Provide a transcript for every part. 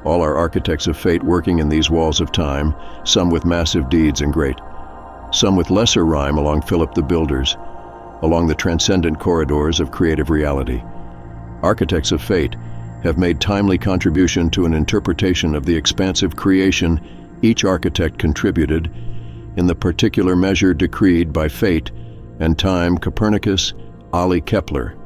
All are architects of fate working in these walls of time, some with massive deeds and great, some with lesser rhyme along Philip the Builder's, along the transcendent corridors of creative reality. Architects of fate have made timely contribution to an interpretation of the expansive creation each architect contributed in the particular measure decreed by fate and time. Copernicus, Ali Kepler,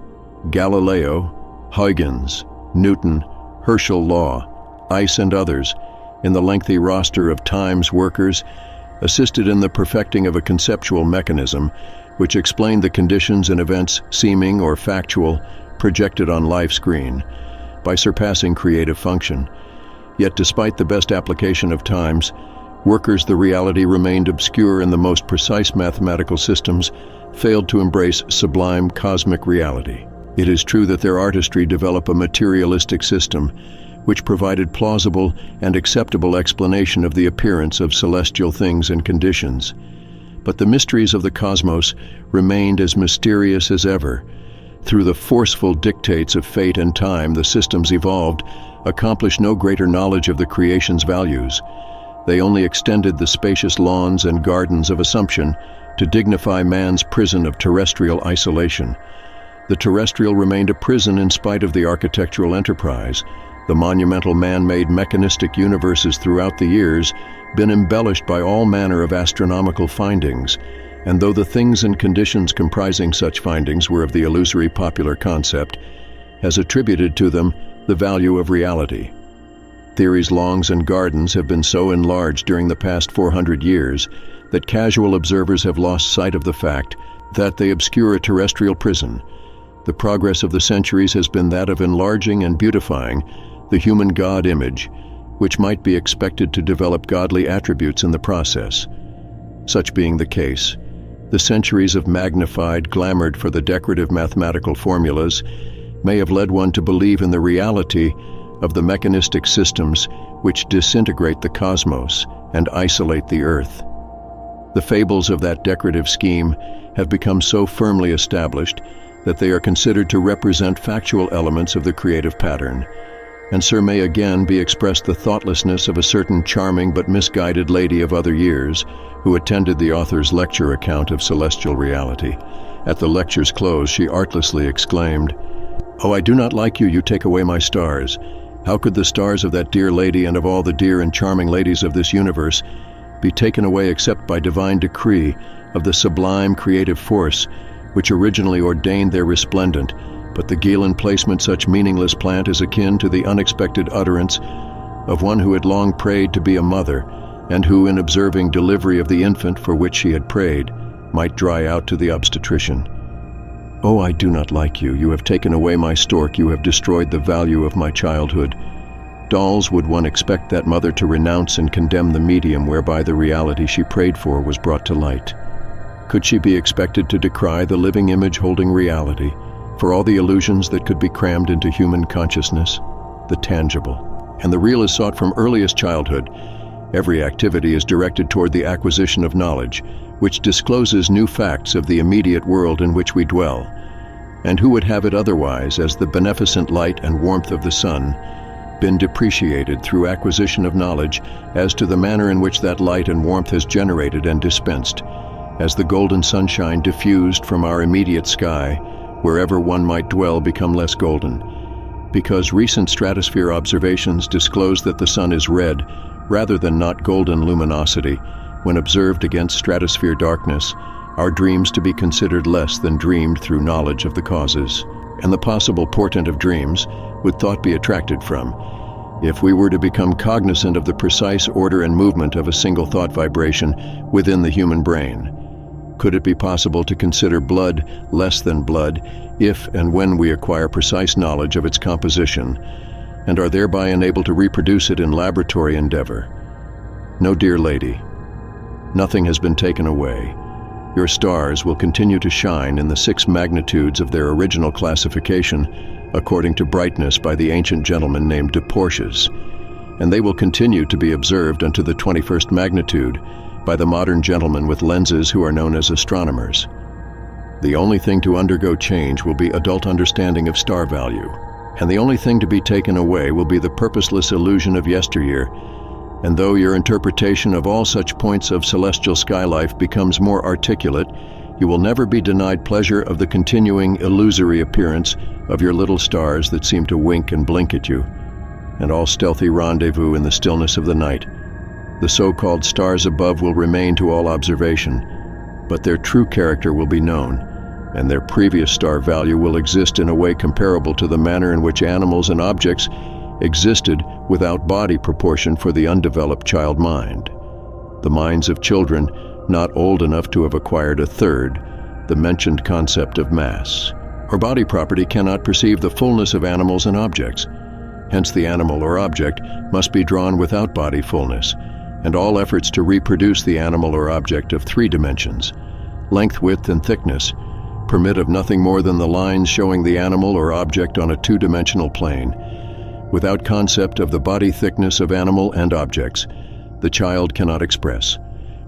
Galileo, Huygens, Newton, Herschel Law, Ice and others, in the lengthy roster of time's workers, assisted in the perfecting of a conceptual mechanism which explained the conditions and events seeming or factual projected on life screen by surpassing creative function. Yet despite the best application of time's workers, the reality remained obscure, and the most precise mathematical systems failed to embrace sublime cosmic reality. It is true that their artistry developed a materialistic system which provided plausible and acceptable explanation of the appearance of celestial things and conditions. But the mysteries of the cosmos remained as mysterious as ever. Through the forceful dictates of fate and time, the systems evolved accomplished no greater knowledge of the creation's values. They only extended the spacious lawns and gardens of assumption to dignify man's prison of terrestrial isolation. The terrestrial remained a prison in spite of the architectural enterprise. The monumental man-made mechanistic universes throughout the years been embellished by all manner of astronomical findings, and though the things and conditions comprising such findings were of the illusory popular concept, has attributed to them the value of reality. Theories, lawns, and gardens have been so enlarged during the past 400 years that casual observers have lost sight of the fact that they obscure a terrestrial prison. The progress of the centuries has been that of enlarging and beautifying the human God image, which might be expected to develop godly attributes in the process. Such being the case, the centuries of magnified, glamored for the decorative mathematical formulas may have led one to believe in the reality of the mechanistic systems which disintegrate the cosmos and isolate the earth. The fables of that decorative scheme have become so firmly established that they are considered to represent factual elements of the creative pattern, and so may again be expressed the thoughtlessness of a certain charming but misguided lady of other years who attended the author's lecture account of celestial reality. At the lecture's close, she artlessly exclaimed, "Oh, I do not like you, you take away my stars. How could the stars of that dear lady and of all the dear and charming ladies of this universe be taken away except by divine decree of the sublime creative force which originally ordained their resplendent, but the Galen placement such meaningless plant is akin to the unexpected utterance of one who had long prayed to be a mother, and who, in observing delivery of the infant for which she had prayed, might dry out to the obstetrician, 'Oh, I do not like you, you have taken away my stork, you have destroyed the value of my childhood.' Dolls, would one expect that mother to renounce and condemn the medium whereby the reality she prayed for was brought to light? Could she be expected to decry the living image holding reality, for all the illusions that could be crammed into human consciousness? The tangible and the real is sought from earliest childhood. Every activity is directed toward the acquisition of knowledge, which discloses new facts of the immediate world in which we dwell. And who would have it otherwise, as the beneficent light and warmth of the sun been depreciated through acquisition of knowledge as to the manner in which that light and warmth has generated and dispensed, as the golden sunshine diffused from our immediate sky, wherever one might dwell, become less golden, because recent stratosphere observations disclose that the sun is red rather than not golden luminosity. When observed against stratosphere darkness, our dreams to be considered less than dreamed through knowledge of the causes, and the possible portent of dreams would thought be attracted from, if we were to become cognizant of the precise order and movement of a single thought vibration within the human brain. Could it be possible to consider blood less than blood if and when we acquire precise knowledge of its composition and are thereby enabled to reproduce it in laboratory endeavor? No, dear lady, nothing has been taken away. Your stars will continue to shine in the 6 magnitudes of their original classification according to brightness by the ancient gentleman named de Porches, and they will continue to be observed unto the 21st magnitude by the modern gentlemen with lenses who are known as astronomers. The only thing to undergo change will be adult understanding of star value. and the only thing to be taken away will be the purposeless illusion of yesteryear. And though your interpretation of all such points of celestial sky life becomes more articulate, you will never be denied pleasure of the continuing illusory appearance of your little stars that seem to wink and blink at you, and all stealthy rendezvous in the stillness of the night. The so-called stars above will remain to all observation, but their true character will be known, and their previous star value will exist in a way comparable to the manner in which animals and objects existed without body proportion for the undeveloped child mind. The minds of children not old enough to have acquired a third, the mentioned concept of mass, or body property cannot perceive the fullness of animals and objects. Hence the animal or object must be drawn without body fullness, and all efforts to reproduce the animal or object of 3 dimensions, length, width, and thickness, permit of nothing more than the lines showing the animal or object on a 2-dimensional plane. Without concept of the body thickness of animal and objects, the child cannot express.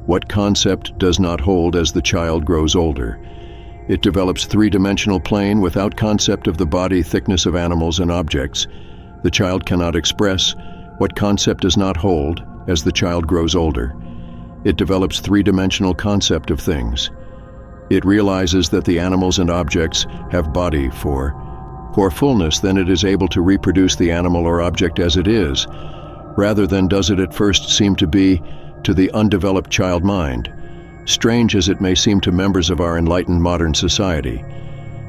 What concept does not hold as the child grows older? It develops 3-dimensional plane without concept of the body thickness of animals and objects. The child cannot express what concept does not hold as the child grows older. It develops 3-dimensional concept of things. It realizes that the animals and objects have body for fullness, then it is able to reproduce the animal or object as it is, rather than does it at first seem to be to the undeveloped child mind. Strange as it may seem to members of our enlightened modern society,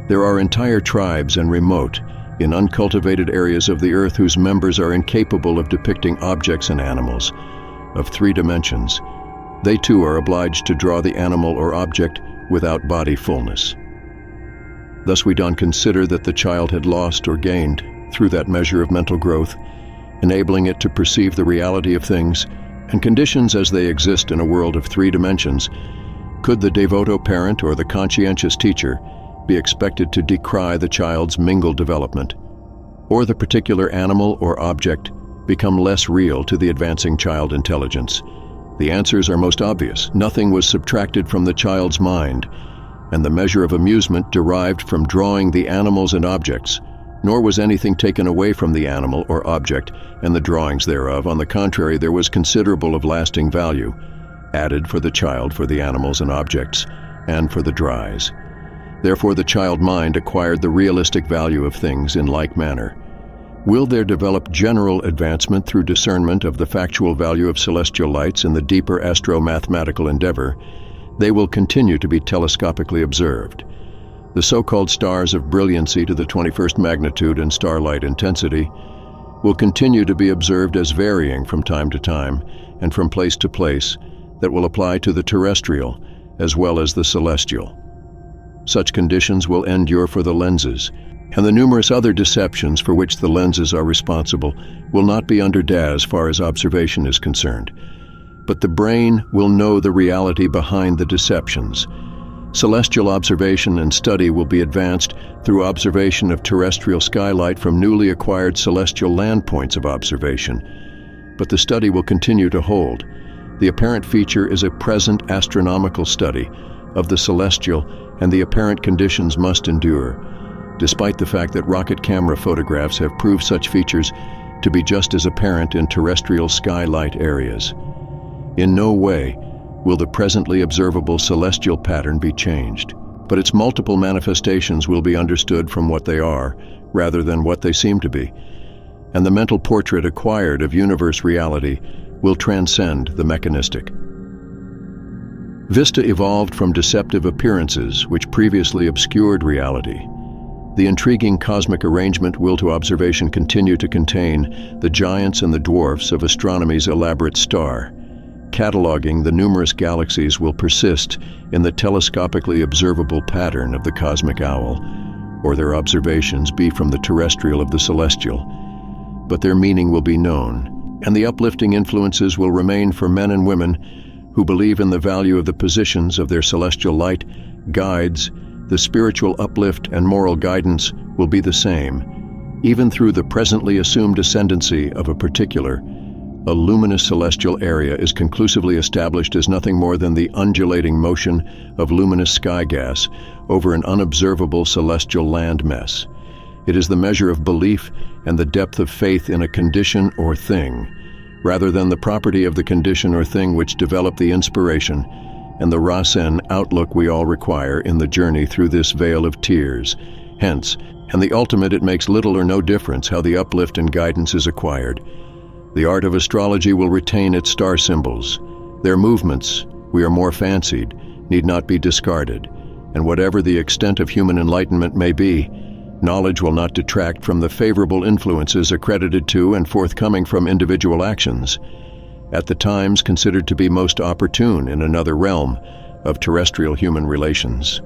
there are entire tribes and remote, in uncultivated areas of the earth whose members are incapable of depicting objects and animals of 3 dimensions. They too are obliged to draw the animal or object without body fullness. Thus we don't consider that the child had lost or gained through that measure of mental growth, enabling it to perceive the reality of things and conditions as they exist in a world of 3 dimensions. Could the devoto parent or the conscientious teacher be expected to decry the child's mingled development, or the particular animal or object become less real to the advancing child intelligence? The answers are most obvious. Nothing was subtracted from the child's mind, and the measure of amusement derived from drawing the animals and objects, nor was anything taken away from the animal or object and the drawings thereof. On the contrary, there was considerable of lasting value added for the child for the animals and objects and for the dries. Therefore the child mind acquired the realistic value of things in like manner. Will there develop general advancement through discernment of the factual value of celestial lights in the deeper astro-mathematical endeavor, they will continue to be telescopically observed. The so-called stars of brilliancy to the 21st magnitude and starlight intensity will continue to be observed as varying from time to time and from place to place that will apply to the terrestrial as well as the celestial. Such conditions will endure for the lenses, and the numerous other deceptions for which the lenses are responsible will not be under as far as observation is concerned. But the brain will know the reality behind the deceptions. Celestial observation and study will be advanced through observation of terrestrial skylight from newly acquired celestial land points of observation. But the study will continue to hold. The apparent feature is a present astronomical study of the celestial, and the apparent conditions must endure, despite the fact that rocket camera photographs have proved such features to be just as apparent in terrestrial skylight areas. In no way will the presently observable celestial pattern be changed, but its multiple manifestations will be understood from what they are, rather than what they seem to be, and the mental portrait acquired of universe reality will transcend the mechanistic. Vista evolved from deceptive appearances which previously obscured reality. The intriguing cosmic arrangement will to observation continue to contain the giants and the dwarfs of astronomy's elaborate star. Cataloging the numerous galaxies will persist in the telescopically observable pattern of the cosmic owl, or their observations be from the terrestrial of the celestial. But their meaning will be known, and the uplifting influences will remain for men and women who believe in the value of the positions of their celestial light guides. The spiritual uplift and moral guidance will be the same, even through the presently assumed ascendancy of a particular. A luminous celestial area is conclusively established as nothing more than the undulating motion of luminous sky gas over an unobservable celestial land mass. It is the measure of belief and the depth of faith in a condition or thing, rather than the property of the condition or thing which develop the inspiration and the rasen outlook we all require in the journey through this vale of tears. Hence, in the ultimate, it makes little or no difference how the uplift and guidance is acquired. The art of astrology will retain its star symbols. Their movements, we are more fancied, need not be discarded, and whatever the extent of human enlightenment may be, knowledge will not detract from the favorable influences accredited to and forthcoming from individual actions, at the times considered to be most opportune in another realm of terrestrial human relations.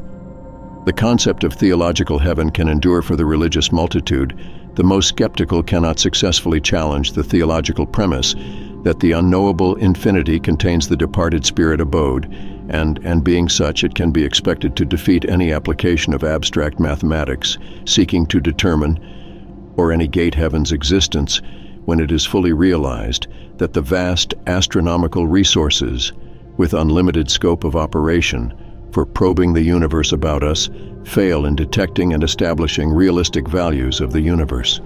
The concept of theological heaven can endure for the religious multitude. The most skeptical cannot successfully challenge the theological premise that the unknowable infinity contains the departed spirit abode, and being such, it can be expected to defeat any application of abstract mathematics seeking to determine or negate heaven's existence when it is fully realized that the vast astronomical resources, with unlimited scope of operation for probing the universe about us, fail in detecting and establishing realistic values of the universe.